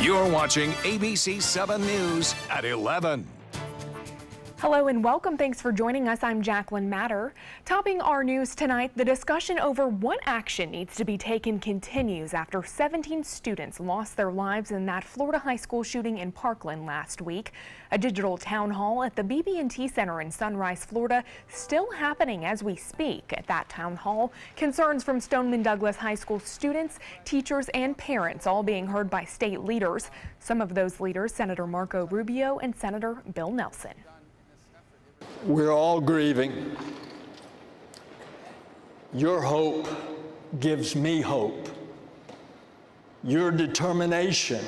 You're watching ABC7 News at 11. Hello and welcome. Thanks for joining us. I'm Jacqueline Matter. Topping our news tonight, the discussion over what action needs to be taken continues after 17 students lost their lives in that Florida high school shooting in Parkland last week. A digital town hall at the BB&T Center in Sunrise, Florida, still happening as we speak. At that town hall, concerns from Stoneman Douglas High School students, teachers, and parents all being heard by state leaders. Some of those leaders, Senator Marco Rubio and Senator Bill Nelson. We're all grieving. Your hope gives me hope. Your determination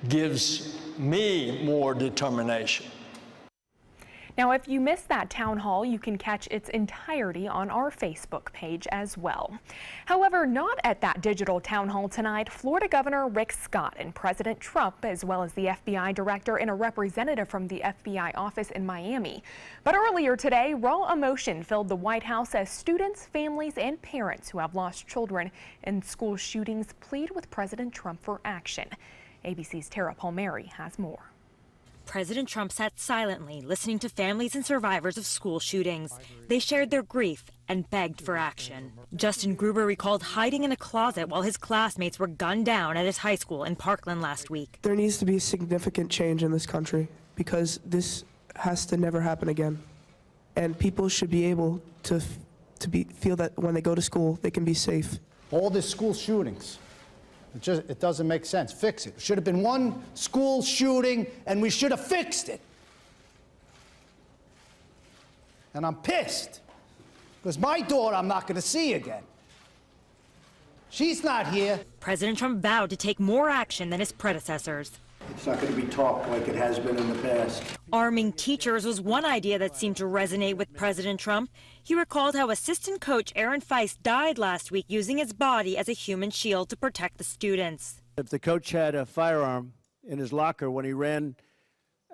gives me more determination. Now, if you missed that town hall, you can catch its entirety on our Facebook page as well. However, not at that digital town hall tonight. Florida Governor Rick Scott and President Trump, as well as the FBI director and a representative from the FBI office in Miami. But earlier today, raw emotion filled the White House as students, families, and parents who have lost children in school shootings plead with President Trump for action. ABC's Tara Palmieri has more. President Trump sat silently, listening to families and survivors of school shootings. They shared their grief and begged for action. Justin Gruber recalled hiding in a closet while his classmates were gunned down at his high school in Parkland last week. There needs to be significant change in this country because this has to never happen again. And people should be able to feel that when they go to school, they can be safe. All the school shootings. It doesn't make sense. Fix it. It should have been one school shooting, and we should have fixed it. And I'm pissed, because my daughter I'm not going to see again. She's not here. President Trump vowed to take more action than his predecessors. It's not going to be talked like it has been in the past. Arming teachers was one idea that seemed to resonate with President Trump. He recalled how assistant coach Aaron Feist died last week using his body as a human shield to protect the students. If the coach had a firearm in his locker when he ran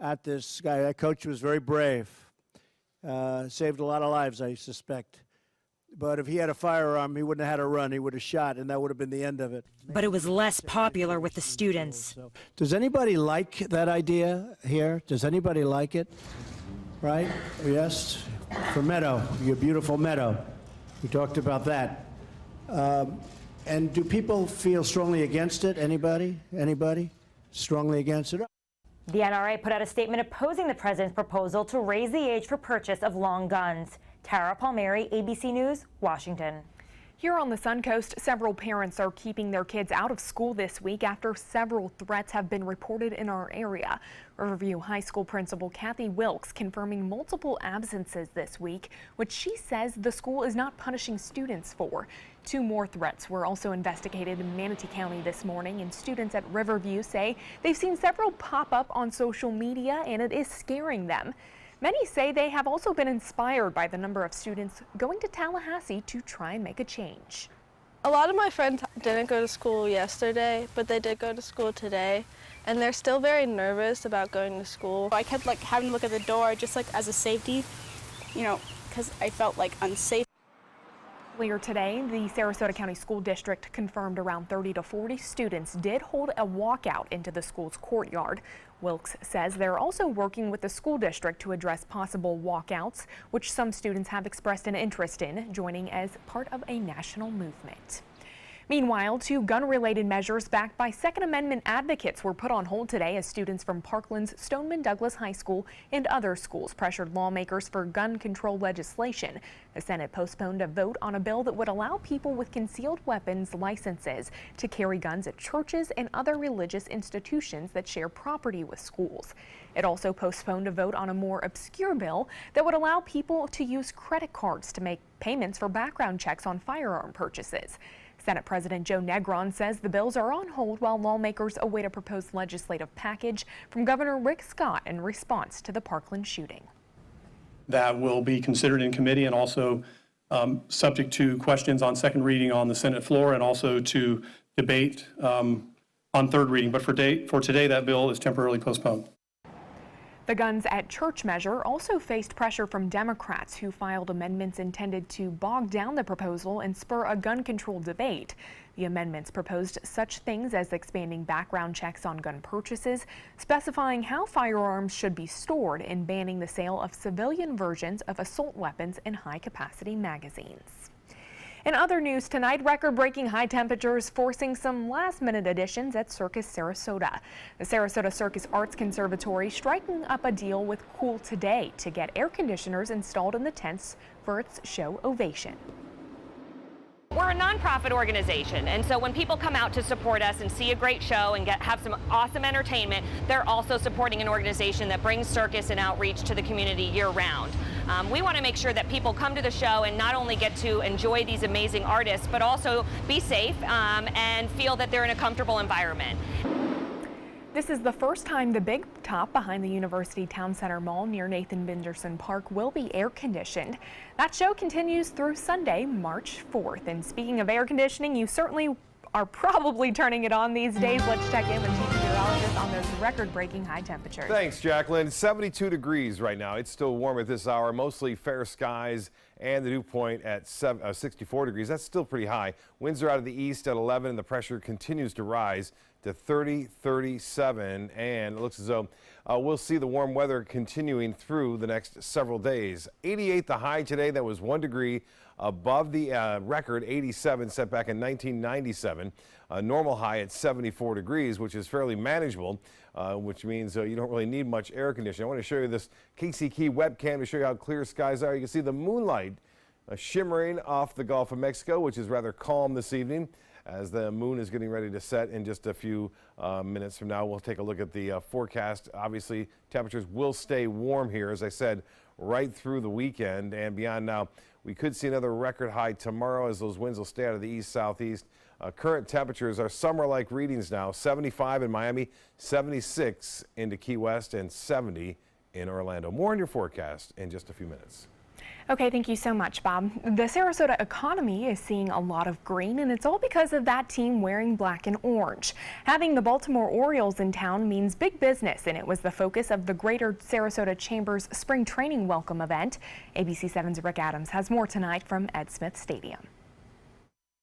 at this guy, that coach was very brave. Saved a lot of lives, I suspect. But if he had a firearm, he wouldn't have had to run. He would have shot, and that would have been the end of it. But it was less popular with the students. Does anybody like that idea here? Does anybody like it? Right? Yes? For Meadow, your beautiful Meadow. We talked about that. And do people feel strongly against it? Anybody? Anybody? Strongly against it? The NRA put out a statement opposing the president's proposal to raise the age for purchase of long guns. Tara Palmieri, ABC News, Washington. Here on the Suncoast, several parents are keeping their kids out of school this week after several threats have been reported in our area. Riverview High School Principal Kathy Wilkes confirming multiple absences this week, which she says the school is not punishing students for. 2 more threats were also investigated in Manatee County this morning, and students at Riverview say they've seen several pop up on social media and it is scaring them. Many say they have also been inspired by the number of students going to Tallahassee to try and make a change. A lot of my friends didn't go to school yesterday, but they did go to school today, and they're still very nervous about going to school. I kept having to look at the door just as a safety, because I felt unsafe. Earlier today, the Sarasota County School District confirmed around 30 to 40 students did hold a walkout into the school's courtyard. Wilkes says they're also working with the school district to address possible walkouts, which some students have expressed an interest in joining as part of a national movement. Meanwhile, 2 gun-related measures backed by Second Amendment advocates were put on hold today as students from Parkland's Stoneman Douglas High School and other schools pressured lawmakers for gun control legislation. The Senate postponed a vote on a bill that would allow people with concealed weapons licenses to carry guns at churches and other religious institutions that share property with schools. It also postponed a vote on a more obscure bill that would allow people to use credit cards to make payments for background checks on firearm purchases. Senate President Joe Negron says the bills are on hold while lawmakers await a proposed legislative package from Governor Rick Scott in response to the Parkland shooting. That will be considered in committee and also subject to questions on second reading on the Senate floor and also to debate on third reading. But for today, that bill is temporarily postponed. The Guns at Church measure also faced pressure from Democrats who filed amendments intended to bog down the proposal and spur a gun control debate. The amendments proposed such things as expanding background checks on gun purchases, specifying how firearms should be stored, and banning the sale of civilian versions of assault weapons and high-capacity magazines. In other news tonight, record-breaking high temperatures forcing some last-minute additions at Circus Sarasota. The Sarasota Circus Arts Conservatory striking up a deal with Cool Today to get air conditioners installed in the tents for its show Ovation. We're a nonprofit organization, and so when people come out to support us and see a great show and have some awesome entertainment, they're also supporting an organization that brings circus and outreach to the community year-round. We want to make sure that people come to the show and not only get to enjoy these amazing artists, but also be safe and feel that they're in a comfortable environment. This is the first time the big top behind the University Town Center Mall near Nathan Benderson Park will be air conditioned. That show continues through Sunday, March 4th. And speaking of air conditioning, you certainly are probably turning it on these days. Let's check in with Chief Meteorologist on those record-breaking high temperatures. Thanks, Jacqueline. 72 degrees right now. It's still warm at this hour, mostly fair skies, and the dew point at 64 degrees. That's still pretty high. Winds are out of the east at 11, and the pressure continues to rise to 30, 37, and it looks as though we'll see the warm weather continuing through the next several days. 88 the high today. That was 1 degree above the record 87 set back in 1997. A normal high at 74 degrees, which is fairly manageable, which means you don't really need much air conditioning. I want to show you this Casey Key webcam to show you how clear skies are. You can see the moonlight shimmering off the Gulf of Mexico, which is rather calm this evening, as the moon is getting ready to set in just a few minutes from now. We'll take a look at the forecast. Obviously, temperatures will stay warm here, as I said, right through the weekend and beyond. Now, we could see another record high tomorrow as those winds will stay out of the east-southeast. Current temperatures are summer-like readings now. 75 in Miami, 76 into Key West, and 70 in Orlando. More on your forecast in just a few minutes. Okay, thank you so much, Bob. The Sarasota economy is seeing a lot of green, and it's all because of that team wearing black and orange. Having the Baltimore Orioles in town means big business, and it was the focus of the Greater Sarasota Chamber's spring training welcome event. ABC7's Rick Adams has more tonight from Ed Smith Stadium.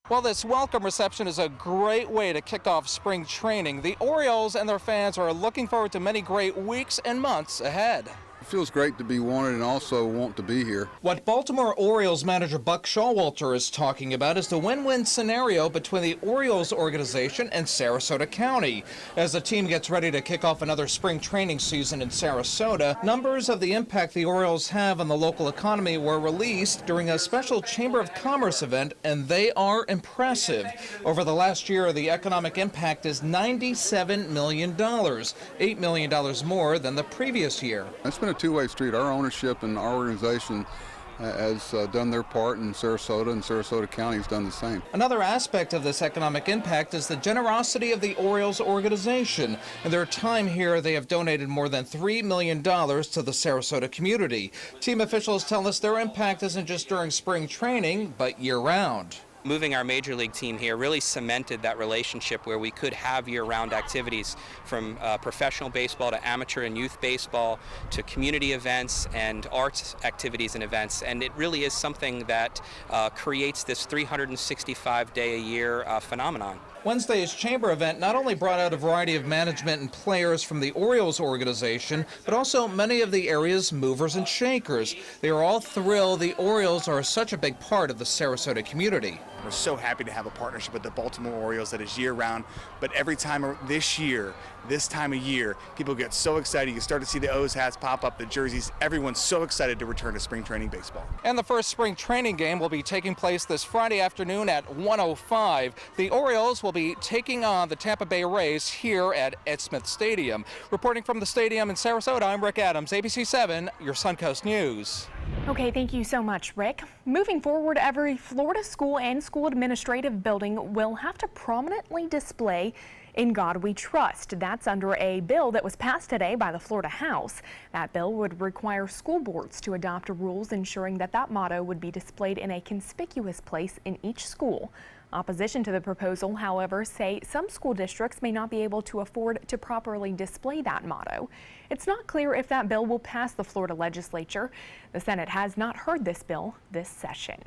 Well, this welcome reception is a great way to kick off spring training. The Orioles and their fans are looking forward to many great weeks and months ahead. It feels great to be wanted and also want to be here. What Baltimore Orioles manager Buck Showalter is talking about is the win-win scenario between the Orioles organization and Sarasota County. As the team gets ready to kick off another spring training season in Sarasota, numbers of the impact the Orioles have on the local economy were released during a special Chamber of Commerce event, and they are impressive. Over the last year, the economic impact is $97 million, $8 million more than the previous year. It's been a two-way street. Our ownership and our organization has done their part in Sarasota, and Sarasota County has done the same. Another aspect of this economic impact is the generosity of the Orioles organization. In their time here, they have donated more than $3 million to the Sarasota community. Team officials tell us their impact isn't just during spring training, but year-round. Moving our major league team here really cemented that relationship where we could have year-round activities, from professional baseball to amateur and youth baseball to community events and arts activities and events. And it really is something that creates this 365-day-a-year phenomenon. Wednesday's chamber event not only brought out a variety of management and players from the Orioles organization, but also many of the area's movers and shakers. They are all thrilled the Orioles are such a big part of the Sarasota community. We're so happy to have a partnership with the Baltimore Orioles that is year-round, but every time this year, this time of year, people get so excited. You start to see the O's hats pop up, the jerseys. Everyone's so excited to return to spring training baseball. And the first spring training game will be taking place this Friday afternoon at 1:05. The Orioles will be taking on the Tampa Bay Rays here at Ed Smith Stadium. Reporting from the stadium in Sarasota, I'm Rick Adams, ABC7, your Suncoast News. Okay, thank you so much, Rick. Moving forward, every Florida school and school administrative building will have to prominently display "In God We Trust." That's under a bill that was passed today by the Florida House. That bill would require school boards to adopt rules ensuring that that motto would be displayed in a conspicuous place in each school. Opposition to the proposal, however, say some school districts may not be able to afford to properly display that motto. It's not clear if that bill will pass the Florida legislature. The Senate has not heard this bill this session.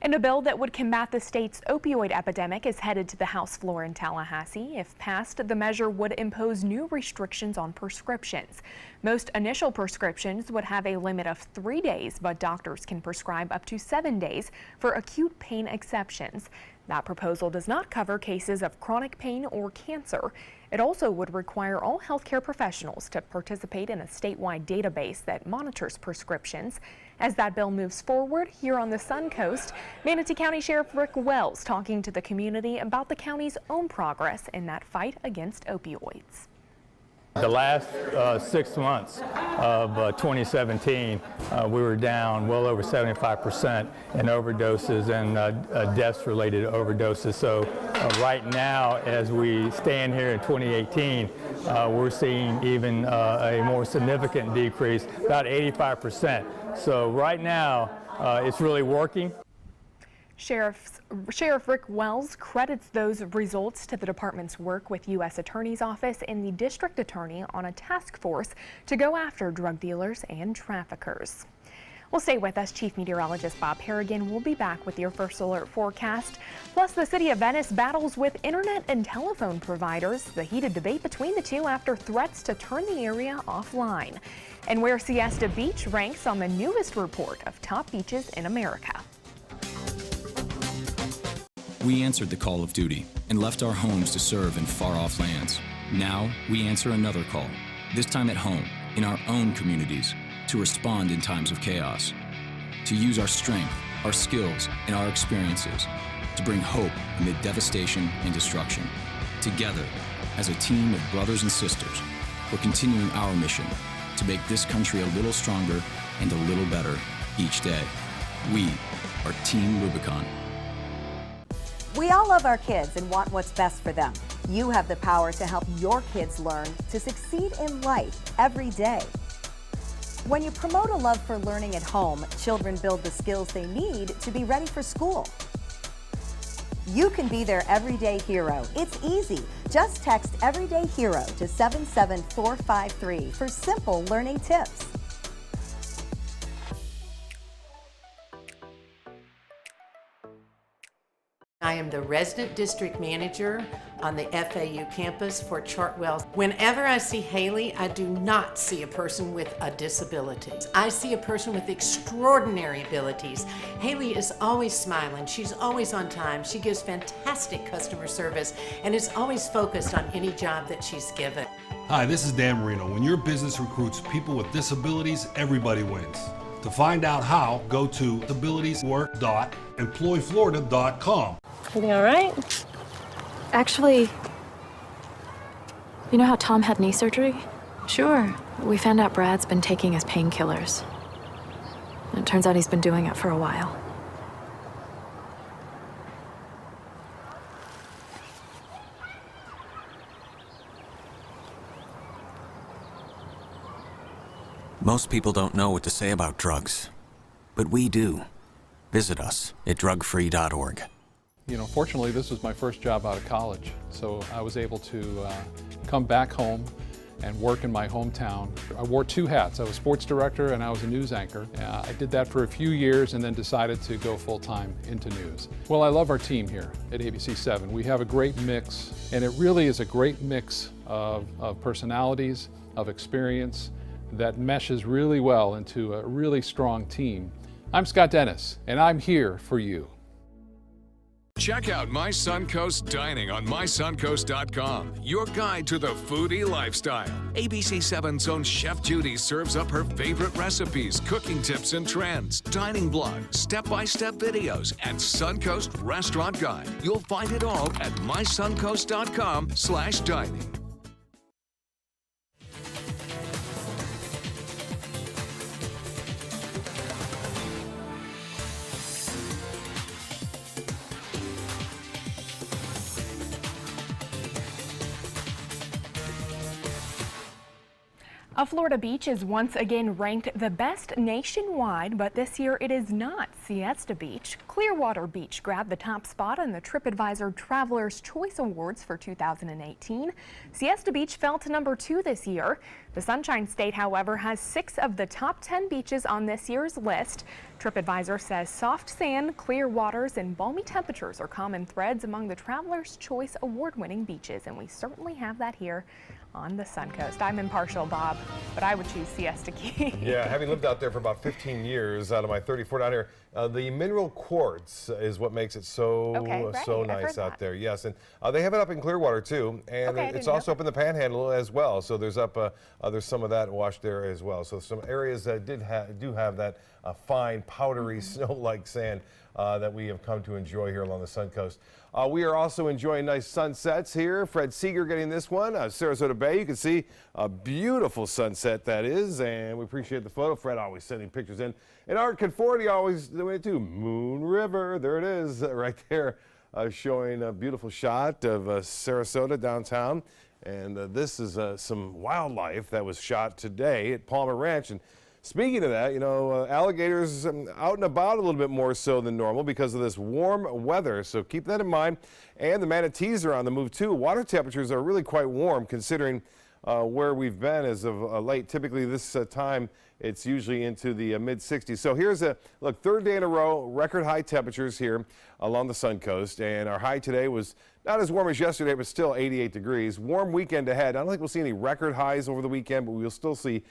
And a bill that would combat the state's opioid epidemic is headed to the House floor in Tallahassee. If passed, the measure would impose new restrictions on prescriptions. Most initial prescriptions would have a limit of 3 days, but doctors can prescribe up to 7 days for acute pain exceptions. That proposal does not cover cases of chronic pain or cancer. It also would require all healthcare professionals to participate in a statewide database that monitors prescriptions. As that bill moves forward here on the Sun Coast, Manatee County Sheriff Rick Wells talking to the community about the county's own progress in that fight against opioids. The last 6 months of 2017, we were down well over 75% in overdoses and deaths-related overdoses. So right now, as we stand here in 2018, we're seeing even a more significant decrease, about 85%. So right now, it's really working. Sheriff Rick Wells credits those results to the department's work with U.S. Attorney's Office and the District Attorney on a task force to go after drug dealers and traffickers. Well, stay with us. Chief Meteorologist Bob Harrigan will be back with your first alert forecast. Plus, the city of Venice battles with internet and telephone providers. The heated debate between the two after threats to turn the area offline. And where Siesta Beach ranks on the newest report of top beaches in America. We answered the call of duty and left our homes to serve in far-off lands. Now we answer another call, this time at home, in our own communities, to respond in times of chaos, to use our strength, our skills, and our experiences to bring hope amid devastation and destruction. Together, as a team of brothers and sisters, we're continuing our mission to make this country a little stronger and a little better each day. We are Team Rubicon. We all love our kids and want what's best for them. You have the power to help your kids learn to succeed in life every day. When you promote a love for learning at home, children build the skills they need to be ready for school. You can be their everyday hero. It's easy. Just text Everyday Hero to 77453 for simple learning tips. I am the resident district manager on the FAU campus for Chartwell. Whenever I see Haley, I do not see a person with a disability. I see a person with extraordinary abilities. Haley is always smiling. She's always on time. She gives fantastic customer service and is always focused on any job that she's given. Hi, this is Dan Marino. When your business recruits people with disabilities, everybody wins. To find out how, go to abilitieswork.employflorida.com. Everything all right? Actually, you know how Tom had knee surgery? Sure. We found out Brad's been taking his painkillers. It turns out he's been doing it for a while. Most people don't know what to say about drugs, but we do. Visit us at drugfree.org. You know, fortunately, this was my first job out of college, so I was able to come back home and work in my hometown. I wore two hats. I was sports director and I was a news anchor. I did that for a few years and then decided to go full-time into news. Well, I love our team here at ABC7. We have a great mix, and it really is a great mix of personalities, of experience, that meshes really well into a really strong team. I'm Scott Dennis, and I'm here for you. Check out My Suncoast Dining on mysuncoast.com, your guide to the foodie lifestyle. ABC7's own Chef Judy serves up her favorite recipes, cooking tips and trends, dining blog, step-by-step videos, and Suncoast Restaurant Guide. You'll find it all at mysuncoast.com/dining. A Florida beach is once again ranked the best nationwide, but this year it is not Siesta Beach. Clearwater Beach grabbed the top spot in the TripAdvisor Traveler's Choice Awards for 2018. Siesta Beach fell to number 2 this year. The Sunshine State, however, has 6 of the top 10 beaches on this year's list. TripAdvisor says soft sand, clear waters, and balmy temperatures are common threads among the Traveler's Choice Award-winning beaches, and we certainly have that here on the Suncoast. I'm impartial, Bob, but I would choose Siesta Key. Yeah, having lived out there for about 15 years out of my 34 down here, the mineral quartz is what makes it so so nice out there. Yes, and they have it up in Clearwater too, and it's also up in the Panhandle as well. So there's there's some of that washed there as well. So some areas that do have that fine powdery snow-like sand that we have come to enjoy here along the Suncoast. We are also enjoying nice sunsets here. Fred Seeger getting this one. Sarasota Bay, you can see a beautiful sunset that is, and we appreciate the photo. Fred always sending pictures in. And Art Conforti always doing it too. Moon River, there it is right there, showing a beautiful shot of Sarasota downtown. And this is some wildlife that was shot today at Palmer Ranch. And speaking of that, you know, alligators out and about a little bit more so than normal because of this warm weather. So keep that in mind. And the manatees are on the move too. Water temperatures are really quite warm considering where we've been as of late. Typically this time it's usually into the mid-60s. So here's a look, third day in a row, record high temperatures here along the Suncoast. And our high today was not as warm as yesterday, but still 88 degrees. Warm weekend ahead. I don't think we'll see any record highs over the weekend, but we'll still see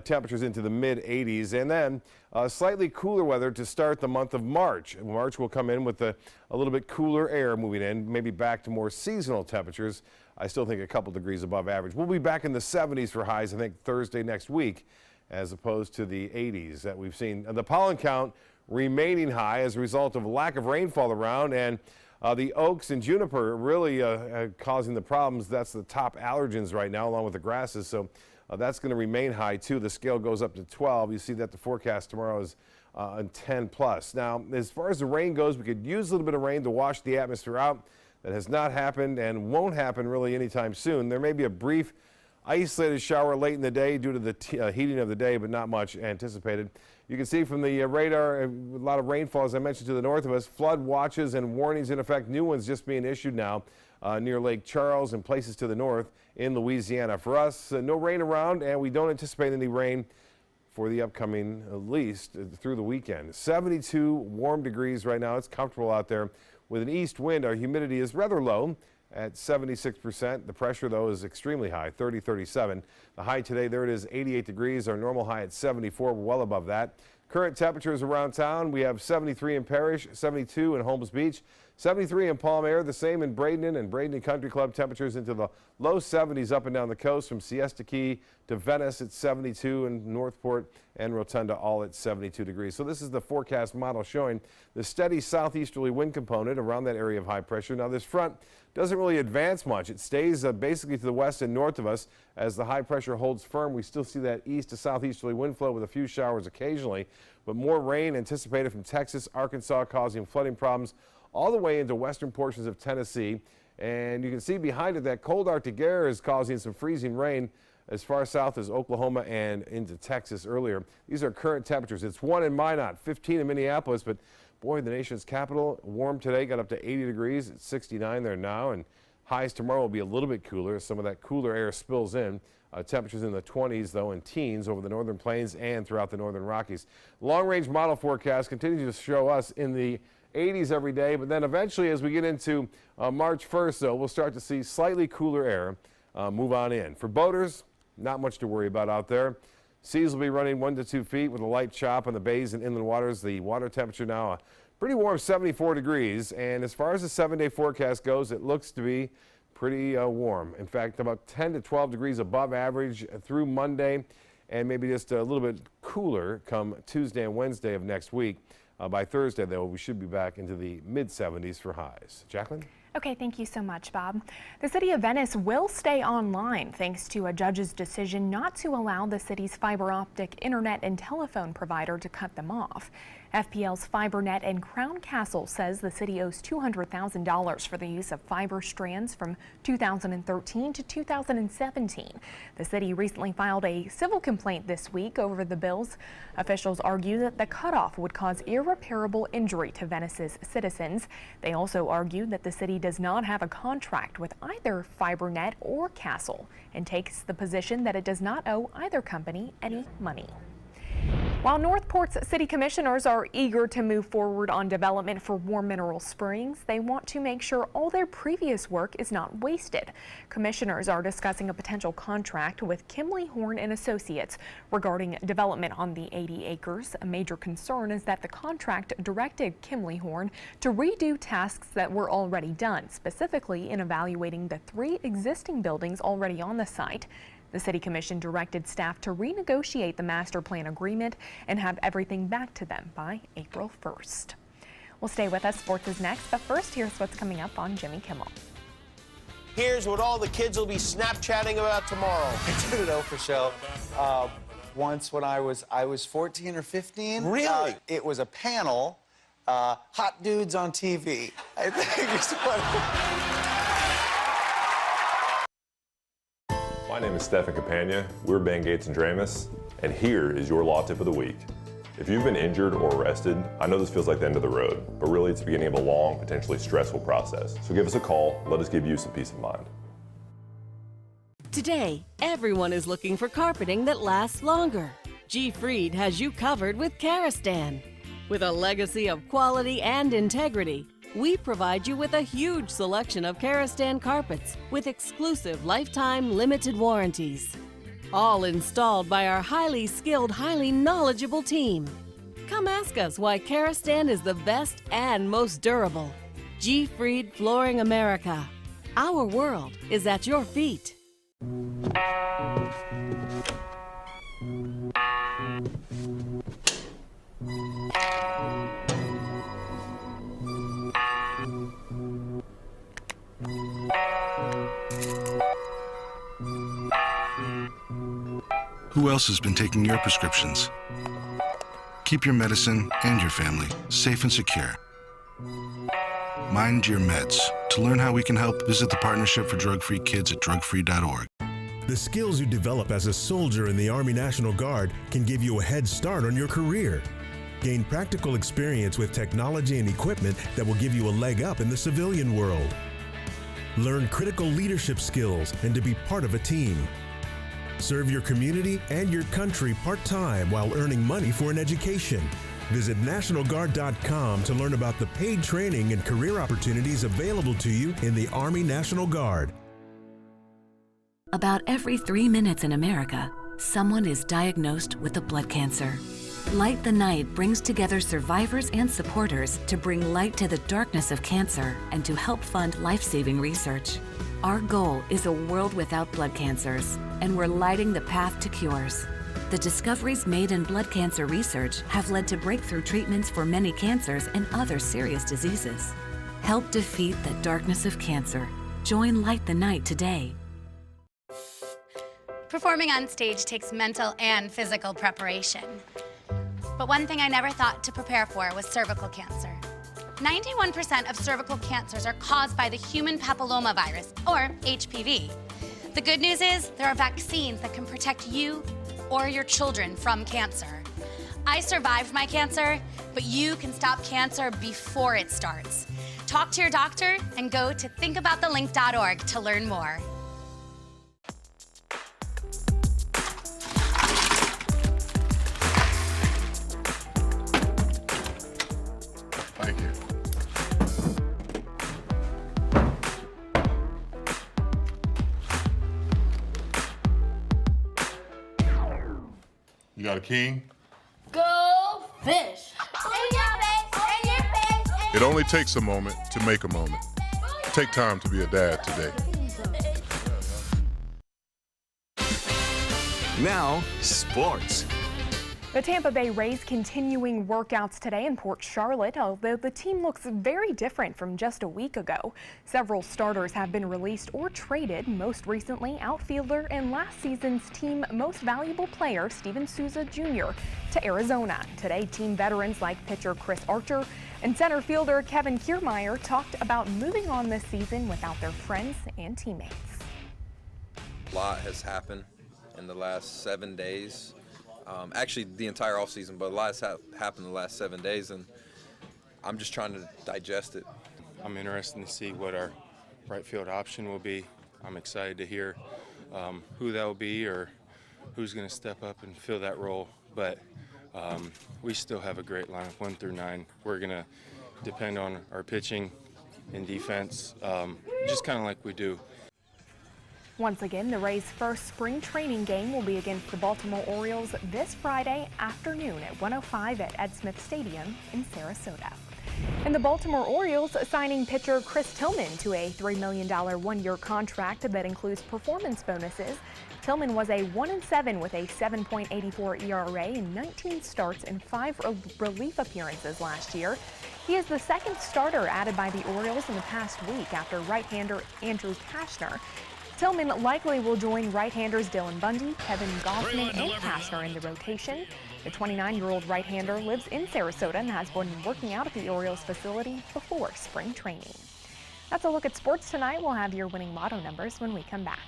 temperatures into the mid-80s. And then slightly cooler weather to start the month of March. March will come in with a little bit cooler air moving in, maybe back to more seasonal temperatures. I still think a couple degrees above average. We'll be back in the 70s for highs, I think, Thursday next week, as opposed to the 80s that we've seen. The pollen count remaining high as a result of lack of rainfall around, and the oaks and juniper really causing the problems. That's the top allergens right now, along with the grasses. So that's going to remain high too. The scale goes up to 12. You see that the forecast tomorrow is 10 plus. Now, as far as the rain goes, we could use a little bit of rain to wash the atmosphere out. That has not happened and won't happen really anytime soon. There may be a brief isolated shower late in the day due to the heating of the day, but not much anticipated. You can see from the radar a lot of rainfall, as I mentioned, to the north of us. Flood watches and warnings in effect. New ones just being issued now near Lake Charles and places to the north in Louisiana. For us, no rain around, and we don't anticipate any rain for the upcoming, at least through the weekend. 72 warm degrees right now. It's comfortable out there. With an east wind, our humidity is rather low at 76%. The pressure, though, is extremely high, 37. The high today, there it is, 88 degrees. Our normal high at 74, well above that. Current temperatures around town, we have 73 in Parrish, 72 in Holmes Beach, 73 in Palm Air, the same in Bradenton and Bradenton Country Club. Temperatures into the low 70s up and down the coast from Siesta Key to Venice at 72, and Northport and Rotunda all at 72 degrees. So this is the forecast model showing the steady southeasterly wind component around that area of high pressure. Now this front doesn't really advance much. It stays basically to the west and north of us as the high pressure holds firm. We still see that east to southeasterly wind flow with a few showers occasionally, but more rain anticipated from Texas, Arkansas, causing flooding problems all the way into western portions of Tennessee. And you can see behind it that cold Arctic air is causing some freezing rain as far south as Oklahoma and into Texas earlier. These are current temperatures. It's 1 in Minot, 15 in Minneapolis, but boy, the nation's capital, warm today, got up to 80 degrees. It's 69 there now, and highs tomorrow will be a little bit cooler as some of that cooler air spills in. Temperatures in the 20s, though, and teens over the northern plains and throughout the northern Rockies. Long-range model forecast continues to show us in the 80s every day, but then eventually as we get into March 1st, though, we'll start to see slightly cooler air move on in. For boaters, not much to worry about out there. Seas will be running 1 to 2 feet with a light chop on the bays and inland waters. The water temperature now pretty warm, 74 degrees. And as far as the 7-day forecast goes, it looks to be pretty warm. In fact, about 10 to 12 degrees above average through Monday, and maybe just a little bit cooler come Tuesday and Wednesday of next week. By Thursday, though, we should be back into the mid-70s for highs. Jacqueline? Okay, thank you so much, Bob. The city of Venice will stay online thanks to a judge's decision not to allow the city's fiber optic internet and telephone provider to cut them off. FPL's FiberNet in Crown Castle says the city owes $200,000 for the use of fiber strands from 2013 to 2017. The city recently filed a civil complaint this week over the bills. Officials argue that the cutoff would cause irreparable injury to Venice's citizens. They also argue that the city does not have a contract with either FiberNet or Castle and takes the position that it does not owe either company any money. While Northport's city commissioners are eager to move forward on development for Warm Mineral Springs, they want to make sure all their previous work is not wasted. Commissioners are discussing a potential contract with Kimley Horn and Associates regarding development on the 80 acres. A major concern is that the contract directed Kimley Horn to redo tasks that were already done, specifically in evaluating the 3 existing buildings already on the site. The City Commission directed staff to renegotiate the master plan agreement and have everything back to them by April 1st. Well, stay with us. Sports is next, but first, here's what's coming up on Jimmy Kimmel. Here's what all the kids will be Snapchatting about tomorrow. I did an Oprah show once when I was 14 or 15. Really? It was a panel, hot dudes on TV. I think it's what. My name is Stefan Campagna. We're Ben Gates and Dramus, and here is your law tip of the week. If you've been injured or arrested, I know this feels like the end of the road, but really it's the beginning of a long, potentially stressful process. So give us a call. Let us give you some peace of mind. Today, everyone is looking for carpeting that lasts longer. G. Fried has you covered with Karastan. With a legacy of quality and integrity, we provide you with a huge selection of Karastan carpets with exclusive lifetime limited warranties. All installed by our highly skilled, highly knowledgeable team. Come ask us why Karastan is the best and most durable. G. Fried Flooring America. Our world is at your feet. Who else has been taking your prescriptions? Keep your medicine and your family safe and secure. Mind your meds. To learn how we can help, visit the Partnership for Drug-Free Kids at drugfree.org. The skills you develop as a soldier in the Army National Guard can give you a head start on your career. Gain practical experience with technology and equipment that will give you a leg up in the civilian world. Learn critical leadership skills and to be part of a team. Serve your community and your country part-time while earning money for an education. Visit NationalGuard.com to learn about the paid training and career opportunities available to you in the Army National Guard. About every 3 minutes in America, someone is diagnosed with a blood cancer. Light the Night brings together survivors and supporters to bring light to the darkness of cancer and to help fund life-saving research. Our goal is a world without blood cancers, and we're lighting the path to cures. The discoveries made in blood cancer research have led to breakthrough treatments for many cancers and other serious diseases. Help defeat the darkness of cancer. Join Light the Night today. Performing on stage takes mental and physical preparation. But one thing I never thought to prepare for was cervical cancer. 91% of cervical cancers are caused by the human papillomavirus, or HPV. The good news is there are vaccines that can protect you or your children from cancer. I survived my cancer, but you can stop cancer before it starts. Talk to your doctor and go to thinkaboutthelink.org to learn more. Thank you. You got a king? Go fish! In your face, in your face, It only takes a moment to make a moment. Take time to be a dad today. Now, sports. The Tampa Bay Rays continuing workouts today in Port Charlotte, although the team looks very different from just a week ago. Several starters have been released or traded, most recently outfielder and last season's team most valuable player Steven Souza Jr. to Arizona. Today, team veterans like pitcher Chris Archer and center fielder Kevin Kiermaier talked about moving on this season without their friends and teammates. A lot has happened in the last 7 days. Actually, the entire offseason, but a lot has happened in the last 7 days, and I'm just trying to digest it. I'm interested to see what our right field option will be. I'm excited to hear who that will be or who's going to step up and fill that role. But we still have a great lineup, 1 through 9. We're going to depend on our pitching and defense, just kind of like we do. Once again, the Rays' first spring training game will be against the Baltimore Orioles this Friday afternoon at 1:05 at Ed Smith Stadium in Sarasota. And the Baltimore Orioles signing pitcher Chris Tillman to a $3 million one-year contract that includes performance bonuses. Tillman was a 1-7 with a 7.84 ERA in 19 starts and 5 relief appearances last year. He is the second starter added by the Orioles in the past week after right-hander Andrew Kashner. Tillman likely will join right-handers Dylan Bundy, Kevin Goffman, and Kashner in the rotation. The 29-year-old right-hander lives in Sarasota and has been working out at the Orioles facility before spring training. That's a look at sports tonight. We'll have your winning lotto numbers when we come back.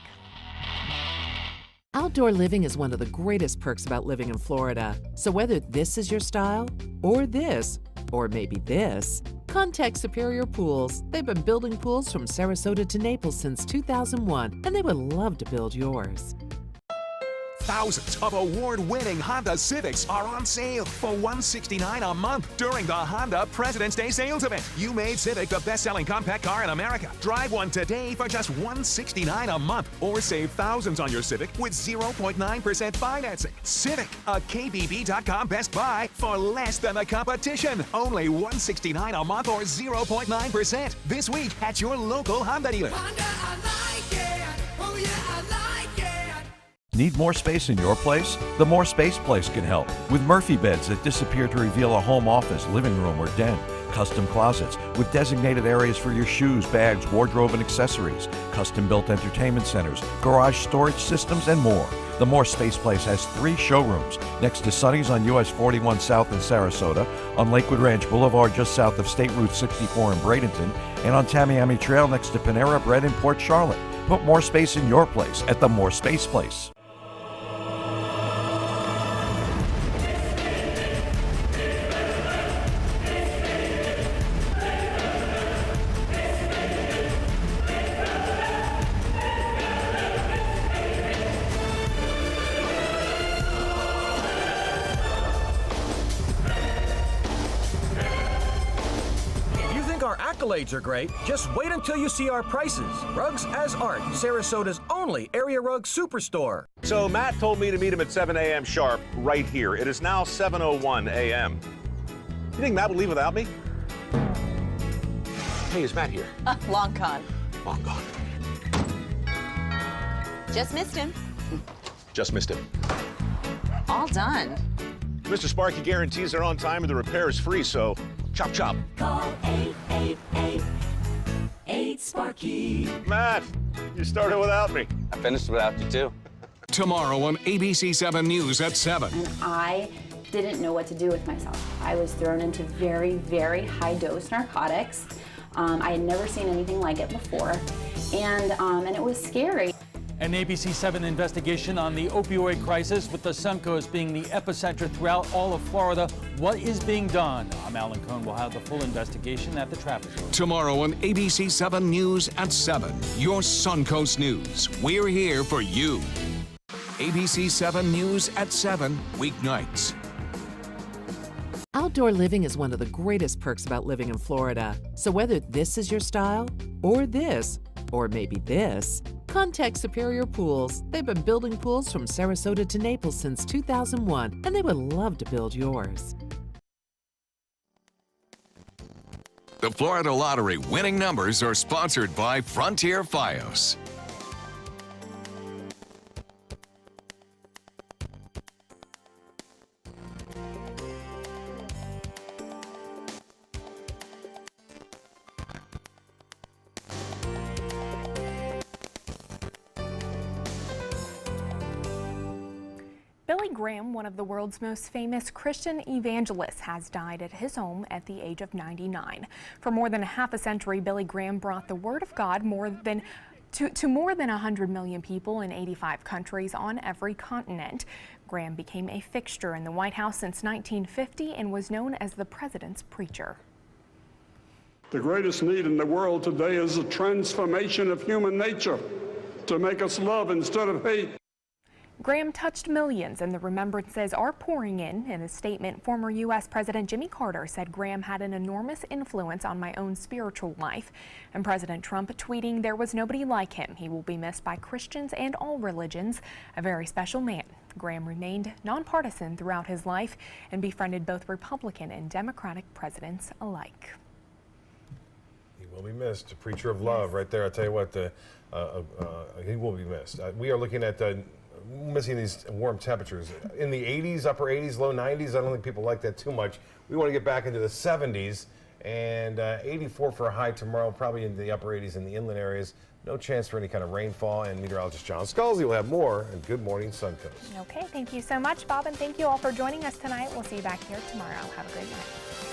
Outdoor living is one of the greatest perks about living in Florida. So whether this is your style, or this, or maybe this, contact Superior Pools. They've been building pools from Sarasota to Naples since 2001, and they would love to build yours. Thousands of award-winning Honda Civics are on sale for $169 a month during the Honda President's Day sales event. You made Civic the best-selling compact car in America. Drive one today for just $169 a month, or save thousands on your Civic with 0.9% financing. Civic, a KBB.com Best Buy for less than the competition. Only $169 a month or 0.9% this week at your local Honda dealer. Honda, I like it. Oh yeah, I like it. Need more space in your place? The More Space Place can help with Murphy beds that disappear to reveal a home office, living room, or den. Custom closets with designated areas for your shoes, bags, wardrobe, and accessories. Custom-built entertainment centers, garage storage systems, and more. The More Space Place has 3 showrooms next to Sunny's on US 41 South in Sarasota, on Lakewood Ranch Boulevard just south of State Route 64 in Bradenton, and on Tamiami Trail next to Panera Bread in Port Charlotte. Put more space in your place at the More Space Place. Accolades are great. Just wait until you see our prices. Rugs as Art, Sarasota's only area rug superstore. So Matt told me to meet him at 7 a.m. sharp right here. It is now 7:01 a.m. You think Matt will leave without me? Hey, is Matt here? Long gone. Long gone. Just missed him. Just missed him. All done. Mr. Sparky guarantees they're on time and the repair is free, so chop chop. Call 888-8-SPARKY. Matt, you started without me. I finished without you too. Tomorrow on ABC7 News at 7. And I didn't know what to do with myself. I was thrown into very, very high-dose narcotics. I had never seen anything like it before, and it was scary. An ABC7 investigation on the opioid crisis, with the Suncoast being the epicenter throughout all of Florida. What is being done? I'm Alan Cohn. We'll have the full investigation at the Trapezoid. Tomorrow on ABC7 News at 7. Your Suncoast News. We're here for you. ABC7 News at 7, weeknights. Outdoor living is one of the greatest perks about living in Florida. So whether this is your style, or this, or maybe this, contact Superior Pools. They've been building pools from Sarasota to Naples since 2001, and they would love to build yours. The Florida Lottery winning numbers are sponsored by Frontier Fios. Billy Graham, one of the world's most famous Christian evangelists, has died at his home at the age of 99. For more than half a century, Billy Graham brought the Word of God to more than 100 million people in 85 countries on every continent. Graham became a fixture in the White House since 1950 and was known as the president's preacher. The greatest need in the world today is a transformation of human nature to make us love instead of hate. Graham touched millions, and the remembrances are pouring in. In a statement, former U.S. President Jimmy Carter said Graham had an enormous influence on my own spiritual life. And President Trump tweeting, "There was nobody like him. He will be missed by Christians and all religions. A very special man." Graham remained nonpartisan throughout his life and befriended both Republican and Democratic presidents alike. He will be missed. A preacher of love right there. I'll tell you what, he will be missed. We are looking at missing these warm temperatures. In the 80s, upper 80s, low 90s, I don't think people like that too much. We want to get back into the 70s, and 84 for a high tomorrow, probably in the upper 80s in the inland areas. No chance for any kind of rainfall, and meteorologist John Scalzi will have more in Good Morning Suncoast. Okay, thank you so much, Bob, and thank you all for joining us tonight. We'll see you back here tomorrow. Have a great night.